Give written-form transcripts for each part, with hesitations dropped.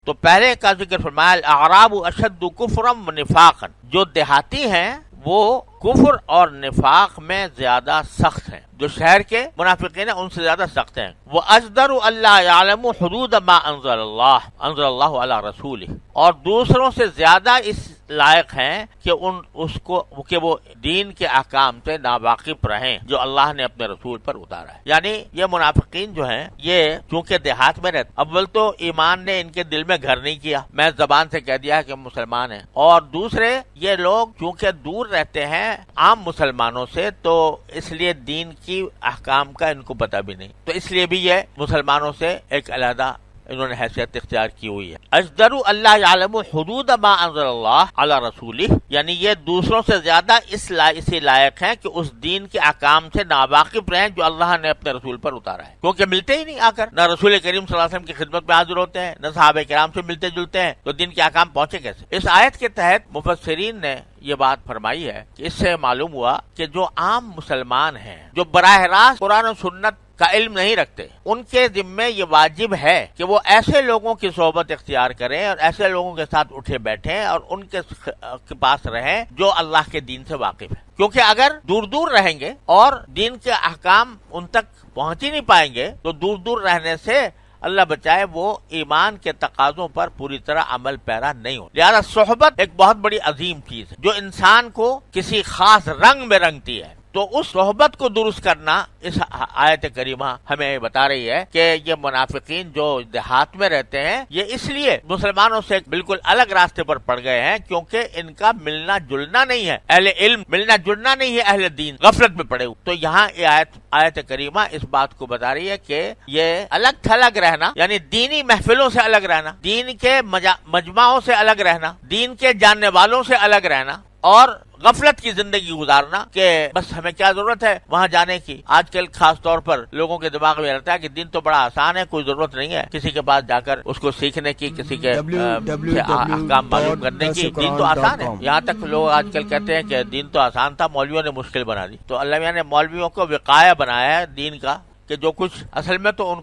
تو پہلے کا ذکر فرمایا الاعراب اشد کفرا ونفاقا، جو دیہاتی ہیں وہ کفر اور نفاق میں زیادہ سخت ہیں، جو شہر کے منافقین ہیں ان سے زیادہ سخت ہیں۔ وَأَجْدَرُ أَلَّا يَعْلَمُوا حُدُودَ مَا أَنزَلَ اللَّهُ عَلَى رَسُولِهِ، اور دوسروں سے زیادہ اس لائق ہیں کہ وہ دین کے احکام سے ناواقف رہیں جو اللہ نے اپنے رسول پر اتارا ہے۔ یعنی یہ منافقین جو ہیں یہ چونکہ دیہات میں رہتے، اول تو ایمان نے ان کے دل میں گھر نہیں کیا، میں زبان سے کہہ دیا کہ مسلمان ہیں، اور دوسرے یہ لوگ چونکہ دور رہتے ہیں عام مسلمانوں سے، تو اس لیے دین کی احکام کا ان کو پتہ بھی نہیں، تو اس لیے بھی یہ مسلمانوں سے ایک علیحدہ انہوں نے حیثیت اختیار کی ہوئی ہے۔ اجدر اللہ یعلم حدود ما انزل اللہ علی رسولہ، یعنی یہ دوسروں سے زیادہ اسی لائق ہیں کہ اس دین کے احکام سے ناواقف رہیں جو اللہ نے اپنے رسول پر اتارا ہے، کیونکہ ملتے ہی نہیں آ کر، نہ رسول کریم صلی اللہ علیہ وسلم کی خدمت میں حاضر ہوتے ہیں، نہ صحابہ کرام سے ملتے جلتے ہیں، تو دین کے احکام پہنچے کیسے؟ اس آیت کے تحت مفسرین نے یہ بات فرمائی ہے کہ اس سے معلوم ہوا کہ جو عام مسلمان ہیں جو براہ راست قرآن و سنت کا علم نہیں رکھتے، ان کے ذمے یہ واجب ہے کہ وہ ایسے لوگوں کی صحبت اختیار کریں اور ایسے لوگوں کے ساتھ اٹھے بیٹھیں اور ان کے پاس رہیں جو اللہ کے دین سے واقف ہیں، کیونکہ اگر دور دور رہیں گے اور دین کے احکام ان تک پہنچ ہی نہیں پائیں گے تو دور دور رہنے سے اللہ بچائے وہ ایمان کے تقاضوں پر پوری طرح عمل پیرا نہیں ہو۔ لہذا صحبت ایک بہت بڑی عظیم چیز ہے جو انسان کو کسی خاص رنگ میں رنگتی ہے، تو اس صحبت کو درست کرنا اس آیت کریمہ ہمیں بتا رہی ہے کہ یہ منافقین جو دیہات میں رہتے ہیں یہ اس لیے مسلمانوں سے بالکل الگ راستے پر پڑ گئے ہیں کیونکہ ان کا ملنا جلنا نہیں ہے، اہل علم ملنا جلنا نہیں ہے، اہل دین غفلت میں پڑے ہوئے۔ تو یہاں یہ آیت کریمہ اس بات کو بتا رہی ہے کہ یہ الگ تھلگ رہنا، یعنی دینی محفلوں سے الگ رہنا، دین کے مجمعوں سے الگ رہنا، دین کے جاننے والوں سے الگ رہنا اور غفلت کی زندگی گزارنا کہ بس ہمیں کیا ضرورت ہے وہاں جانے کی۔ آج کل خاص طور پر لوگوں کے دماغ میں رہتا ہے کہ دین تو بڑا آسان ہے، کوئی ضرورت نہیں ہے کسی کے پاس جا کر اس کو سیکھنے کی، کسی کے احکام معلوم کرنے کی، دین تو آسان ہے۔ یہاں تک لوگ آج کل کہتے ہیں کہ دین تو آسان تھا، مولویوں نے مشکل بنا دی۔ تو اللہ میاں نے مولویوں کو وقایہ بنایا ہے دین کا کہ جو کچھ اصل میں تو ان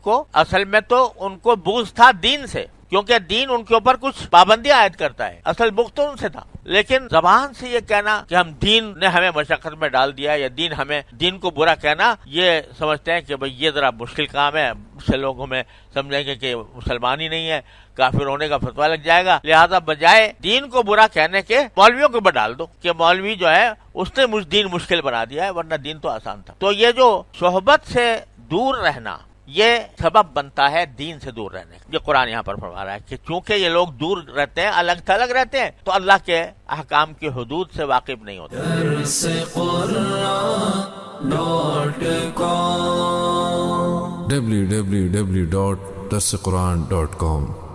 کو بغض تھا دین سے، کیونکہ دین ان کے اوپر کچھ پابندیاں عائد کرتا ہے، اصل بغض تو ان سے تھا، لیکن زبان سے یہ کہنا کہ ہم دین نے ہمیں مشقت میں ڈال دیا یا دین کو برا کہنا، یہ سمجھتے ہیں کہ بھئی یہ ذرا مشکل کام ہے، سے لوگ ہمیں سمجھیں گے کہ مسلمان ہی نہیں ہے، کافر ہونے کا فتویٰ لگ جائے گا، لہذا بجائے دین کو برا کہنے کے مولویوں کو ڈال دو کہ مولوی جو ہے اس نے دین مشکل بنا دیا ہے، ورنہ دین تو آسان تھا۔ تو یہ جو صحبت سے دور رہنا یہ سبب بنتا ہے دین سے دور رہنے کا۔ یہ قرآن یہاں پر فرما رہا ہے کہ چونکہ یہ لوگ دور رہتے ہیں، الگ تھلگ رہتے ہیں، تو اللہ کے احکام کی حدود سے واقف نہیں ہوتے۔ www.darsequran.com